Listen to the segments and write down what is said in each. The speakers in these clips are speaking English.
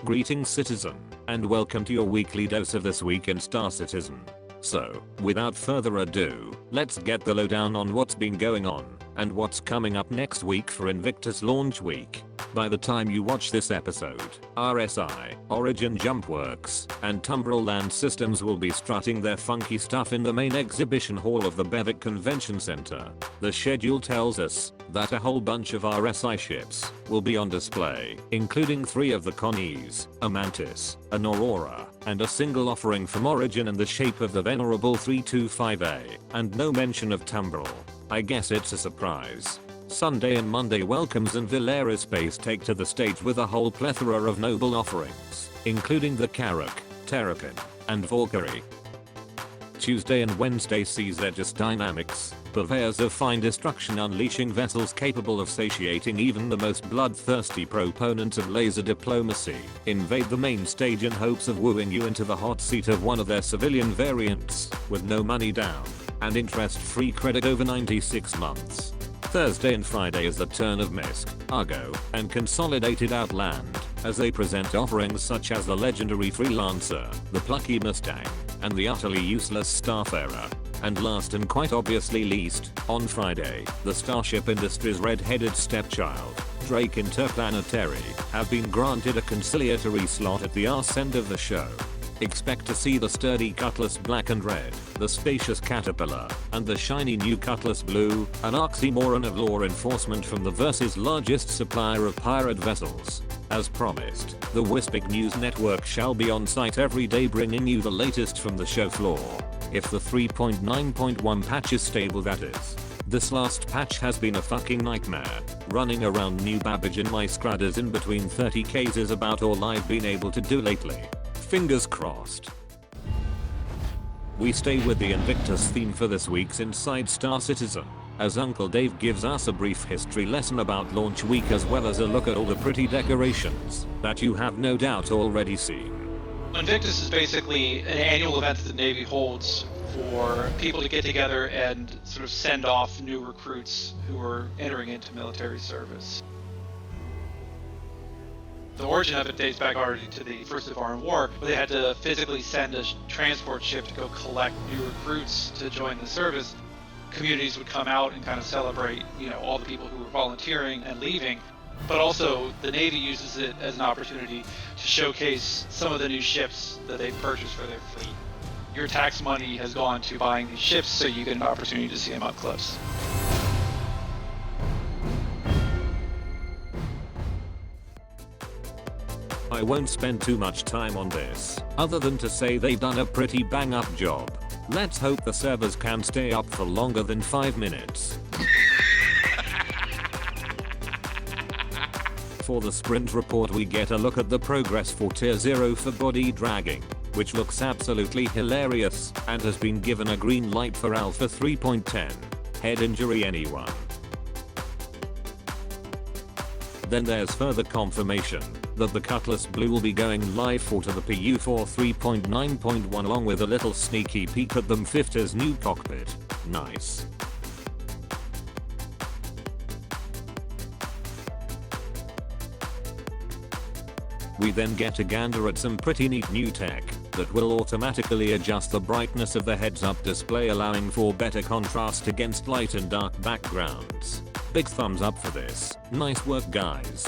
Greetings citizen, and welcome to your weekly dose of This Week in Star Citizen. So, without further ado, let's get the lowdown on what's been going on, and what's coming up next week for Invictus launch week. By the time you watch this episode, RSI, Origin Jumpworks, and Tumbril Land Systems will be strutting their funky stuff in the main exhibition hall of the Bevic Convention Center. The schedule tells us that a whole bunch of RSI ships will be on display, including 3 of the Connies, a Mantis, an Aurora, and a single offering from Origin in the shape of the venerable 325A, and no mention of Tumbril. I guess it's a surprise. Sunday and Monday welcomes and Valeris Space take to the stage with a whole plethora of noble offerings, including the Karuk, Terrapin, and Valkyrie. Tuesday and Wednesday sees Aegis Dynamics, purveyors of fine destruction, unleashing vessels capable of satiating even the most bloodthirsty proponents of laser diplomacy, invade the main stage in hopes of wooing you into the hot seat of one of their civilian variants, with no money down, and interest-free credit over 96 months. Thursday and Friday is the turn of Misk, Argo, and Consolidated Outland, as they present offerings such as the legendary Freelancer, the plucky Mustang, and the utterly useless Starfarer. And last and quite obviously least, on Friday, the Starship Industries red-headed stepchild, Drake Interplanetary, have been granted a conciliatory slot at the arse end of the show. Expect to see the sturdy Cutlass Black and Red, the spacious Caterpillar, and the shiny new Cutlass Blue, an oxymoron of law enforcement from the Verse's largest supplier of pirate vessels. As promised, the Wispic News Network shall be on site every day bringing you the latest from the show floor. If the 3.9.1 patch is stable, that is. This last patch has been a fucking nightmare. Running around New Babbage in my scrudders in between 30Ks is about all I've been able to do lately. Fingers crossed. We stay with the Invictus theme for this week's Inside Star Citizen, as Uncle Dave gives us a brief history lesson about launch week as well as a look at all the pretty decorations that you have no doubt already seen. Invictus is basically an annual event that the Navy holds for people to get together and sort of send off new recruits who are entering into military service. The origin of it dates back already to the First Foreign War, where they had to physically send a transport ship to go collect new recruits to join the service. Communities would come out and kind of celebrate, all the people who were volunteering and leaving, but also the Navy uses it as an opportunity to showcase some of the new ships that they've purchased for their fleet. Your tax money has gone to buying these ships, so you get an opportunity to see them up close. I won't spend too much time on this, other than to say they've done a pretty bang up job. Let's hope the servers can stay up for longer than 5 minutes. For the sprint report we get a look at the progress for Tier 0 for body dragging, which looks absolutely hilarious, and has been given a green light for Alpha 3.10. Head injury anyone? Then there's further confirmation that the Cutlass Blue will be going live for to the PU4 3.9.1 along with a little sneaky peek at them 50's new cockpit. Nice. We then get a gander at some pretty neat new tech that will automatically adjust the brightness of the heads-up display, allowing for better contrast against light and dark backgrounds. Big thumbs up for this. Nice work, guys.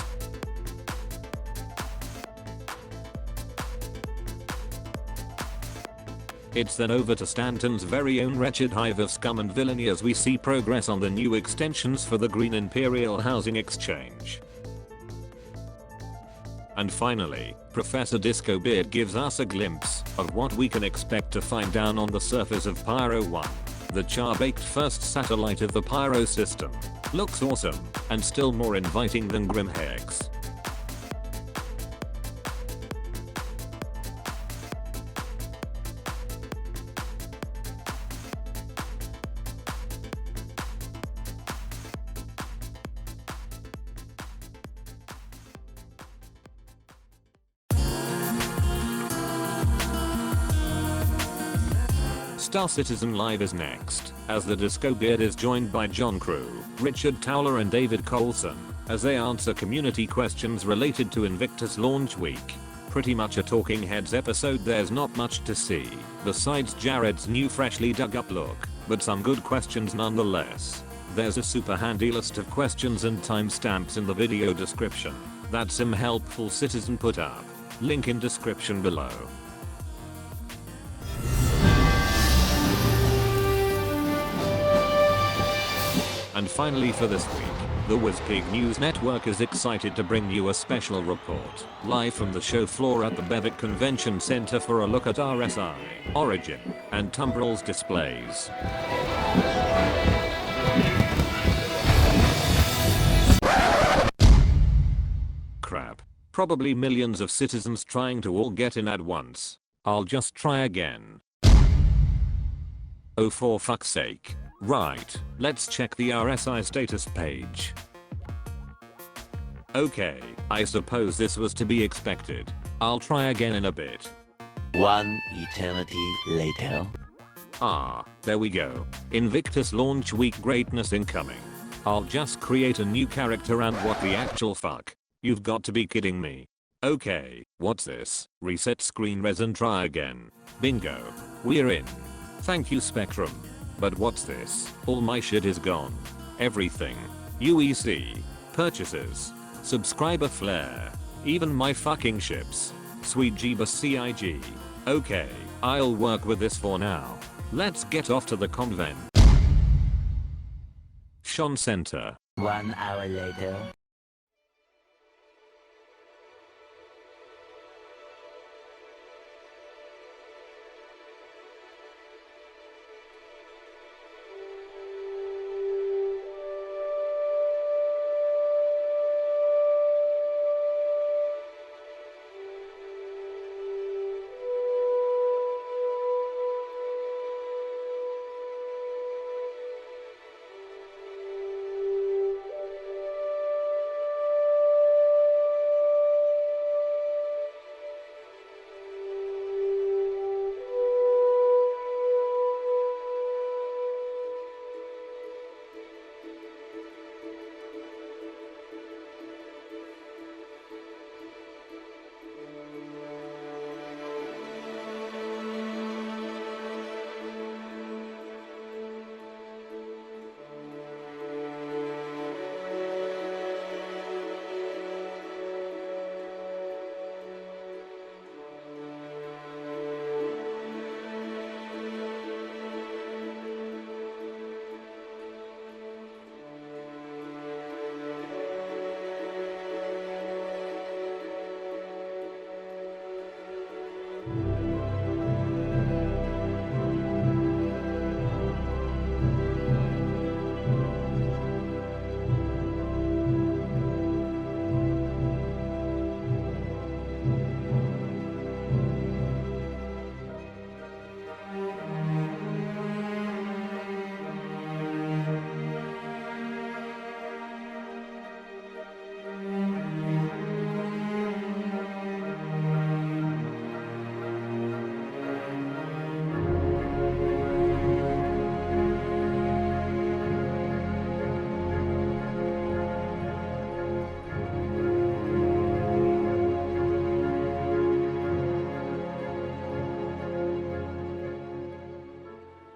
It's then over to Stanton's very own wretched hive of scum and villainy as we see progress on the new extensions for the Green Imperial Housing Exchange. And finally, Professor Disco Beard gives us a glimpse of what we can expect to find down on the surface of Pyro 1. The char-baked first satellite of the Pyro system. Looks awesome, and still more inviting than Grim Hex. Star Citizen Live is next, as the Disco Beard is joined by John Crew, Richard Towler and David Coulson, as they answer community questions related to Invictus launch week. Pretty much a Talking Heads episode. There's not much to see, besides Jared's new freshly dug up look, but some good questions nonetheless. There's a super handy list of questions and timestamps in the video description that some helpful citizen put up. Link in description below. And finally for this week, the WizPig News Network is excited to bring you a special report, live from the show floor at the Bevic Convention Center for a look at RSI, Origin, and Tumbrils displays. Crap. Probably millions of citizens trying to all get in at once. I'll just try again. Oh, for fuck's sake. Right, let's check the RSI status page. Okay, I suppose this was to be expected. I'll try again in a bit. One eternity later. Ah, there we go. Invictus launch week greatness incoming. I'll just create a new character and what the actual fuck? You've got to be kidding me. Okay, what's this? Reset screen res and try again. Bingo. We're in. Thank you Spectrum. But what's this? All my shit is gone. Everything. UEC. Purchases. Subscriber flare. Even my fucking ships. Sweet Jeebus CIG. Okay, I'll work with this for now. Let's get off to the convent. Sean Center. 1 hour later.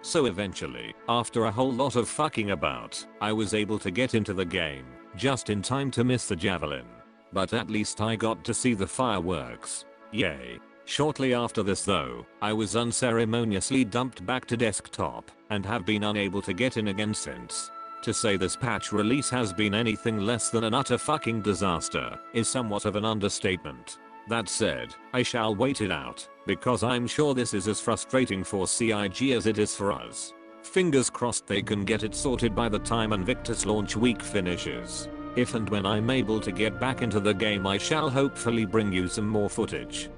So eventually, after a whole lot of fucking about, I was able to get into the game, just in time to miss the javelin. But at least I got to see the fireworks. Yay. Shortly after this though, I was unceremoniously dumped back to desktop, and have been unable to get in again since. To say this patch release has been anything less than an utter fucking disaster is somewhat of an understatement. That said, I shall wait it out, because I'm sure this is as frustrating for CIG as it is for us. Fingers crossed they can get it sorted by the time Invictus launch week finishes. If and when I'm able to get back into the game, I shall hopefully bring you some more footage.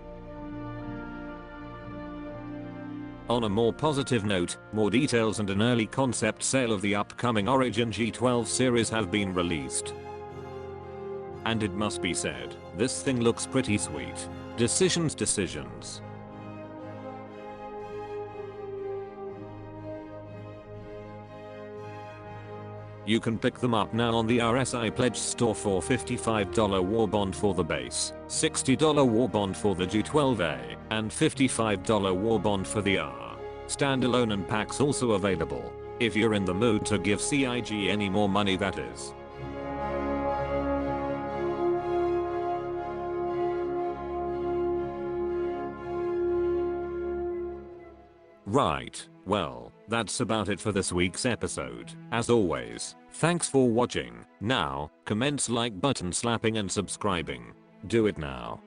On a more positive note, more details and an early concept sale of the upcoming Origin G12 series have been released. And it must be said, this thing looks pretty sweet. Decisions. You can pick them up now on the RSI Pledge store for $55 war bond for the base, $60 war bond for the G12A, and $55 war bond for the R. Standalone and packs also available, if you're in the mood to give CIG any more money, that is. Right, well, that's about it for this week's episode. As always, thanks for watching. Now, commence like button slapping and subscribing. Do it now.